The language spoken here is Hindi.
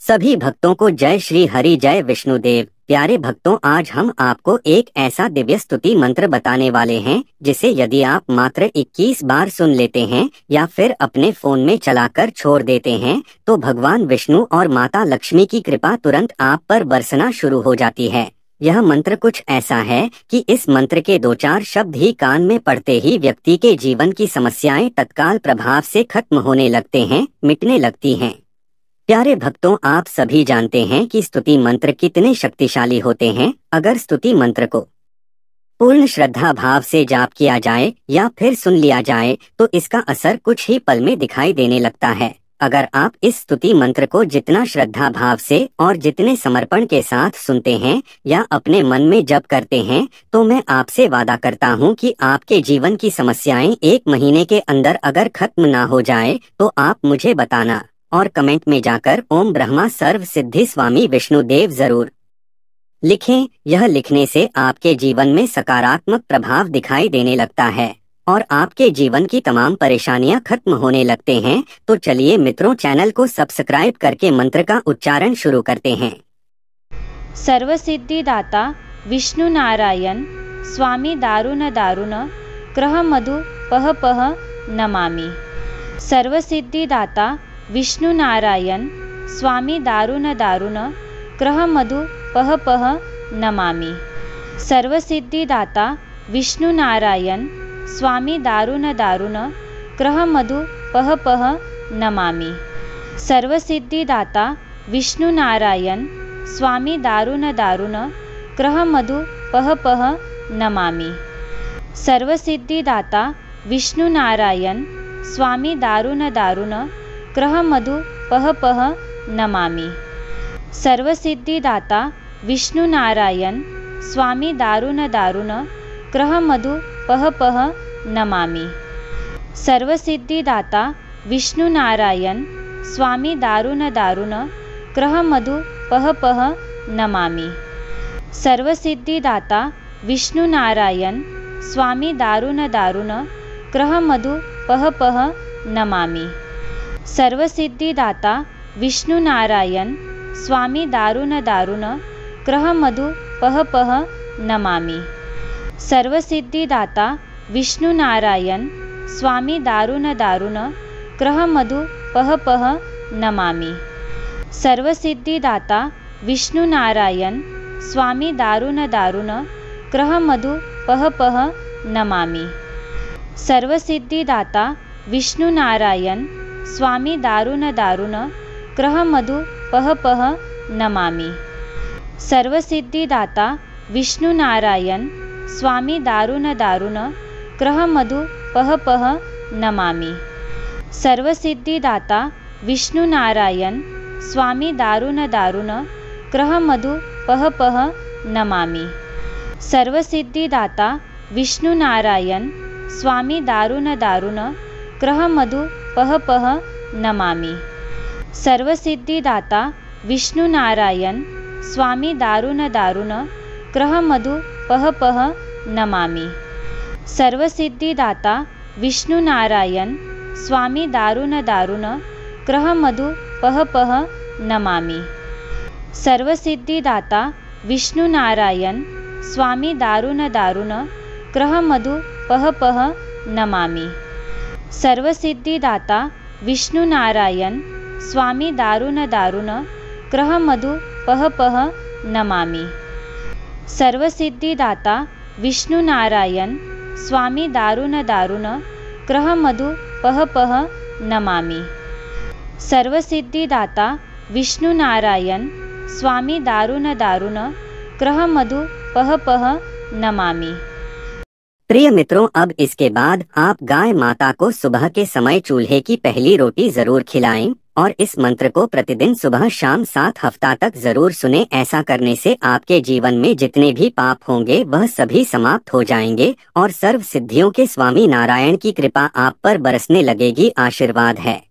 सभी भक्तों को जय श्री हरि जय विष्णुदेव। प्यारे भक्तों, आज हम आपको एक ऐसा दिव्य स्तुति मंत्र बताने वाले हैं जिसे यदि आप मात्र 21 बार सुन लेते हैं या फिर अपने फोन में चलाकर छोड़ देते हैं तो भगवान विष्णु और माता लक्ष्मी की कृपा तुरंत आप पर बरसना शुरू हो जाती है। यह मंत्र कुछ ऐसा है कि इस मंत्र के 2-4 शब्द ही कान में पड़ते ही व्यक्ति के जीवन की समस्याएं तत्काल प्रभाव से खत्म होने लगते हैं, मिटने लगती हैं। प्यारे भक्तों, आप सभी जानते हैं कि स्तुति मंत्र कितने शक्तिशाली होते हैं। अगर स्तुति मंत्र को पूर्ण श्रद्धा भाव से जाप किया जाए या फिर सुन लिया जाए तो इसका असर कुछ ही पल में दिखाई देने लगता है। अगर आप इस स्तुति मंत्र को जितना श्रद्धा भाव से और जितने समर्पण के साथ सुनते हैं या अपने मन में जप करते हैं तो मैं आपसे वादा करता हूं कि आपके जीवन की समस्याएं 1 महीने के अंदर अगर खत्म ना हो जाए तो आप मुझे बताना और कमेंट में जाकर ओम ब्रह्मा सर्व सिद्धि स्वामी विष्णुदेव जरूर लिखें। यह लिखने से आपके जीवन में सकारात्मक प्रभाव दिखाई देने लगता है और आपके जीवन की तमाम परेशानियां खत्म होने लगते हैं। तो चलिए मित्रों, चैनल को सब्सक्राइब करके मंत्र का उच्चारण शुरू करते हैं। सर्वसिद्धिदाता विष्णु नारायण स्वामी दारुण दारुण क्रह मधु पह पह नमामि। सर्वसिद्धिदाता विष्णु नारायण स्वामी दारुण दारुण क्रह मधु पह पह नमामि। सर्वसिद्धिदाता विष्णु नारायण स्वामी दारुण दारुण क्रह मधु पह पह नमामि। सर्वसिद्धिदाता विष्णु नारायण स्वामी दारुण दारुण क्रह मधु पह पह नमामि। सर्वसिद्धिदाता विष्णु नारायण स्वामी दारुण दारुण क्रह मधु पह पह नमामि। सर्वसिद्धिदाता विष्णु नारायण स्वामी दारुण दारुण क्रह मधु पह पह नमामि। सर्वसिद्धिदाता विष्णु नारायण स्वामी दारुण दारुण क्रह मधु पह पह नमामि। सर्वसिद्धिदाता विष्णु नारायण स्वामी दारुण दारुण क्रह मधु पह पह नमामि। सर्वसिद्धिदाता विष्णु नारायण स्वामी दारुण दारुण क्रह मधु पह पह नमामि। सर्वसिद्धिदाता विष्णु नारायण स्वामी दारुण दारुण क्रह मधु पह पह नमामि। सर्वसिद्धिदाता विष्णु नारायण स्वामी दारुण दारुण क्रह मधु पह पह नमामि। सर्वसिद्धिदाता विष्णु नारायण स्वामी दारुण दारुण क्रह मधु पह पह नमामि। सर्वसिद्धिदाता विष्णु नारायण स्वामी दारुण दारुण क्रह मधु पह पह नमामि। सर्वसिद्धिदाता विष्णु नारायण स्वामी दारुण दारुण क्रह मधु पह पह नमामि। सर्वसिद्धिदाता विष्णु नारायण स्वामी दारुण दारुण क्रह मधु पह पह नमामि। सर्वसिद्धिदाता विष्णु नारायण स्वामी दारुण दारुण क्रह मधु पह पह नमामि। सर्वसिद्धिदाता विष्णु नारायण स्वामी दारुण दारुण क्रह मधु पह पह नमामि। सर्वसिद्धिदाता विष्णु नारायण स्वामी दारुण दारुण क्रह मधु पह पह नमामि। सर्वसिद्धिदाता विष्णु नारायण स्वामी दारुण दारुण क्रह मधु पह पह नमामि। सर्वसिद्धिदाता विष्णु नारायण स्वामी दारुण दारुण क्रह मधु पह पह नमामि। सर्वसिद्धिदाता विष्णु नारायण स्वामी दारुण दारुण क्रह मधु पह पह नमामि। प्रिय मित्रों, अब इसके बाद आप गाय माता को सुबह के समय चूल्हे की पहली रोटी जरूर खिलाएं और इस मंत्र को प्रतिदिन सुबह शाम 7 हफ्ता तक जरूर सुने। ऐसा करने से आपके जीवन में जितने भी पाप होंगे वह सभी समाप्त हो जाएंगे और सर्व सिद्धियों के स्वामी नारायण की कृपा आप पर बरसने लगेगी। आशीर्वाद है।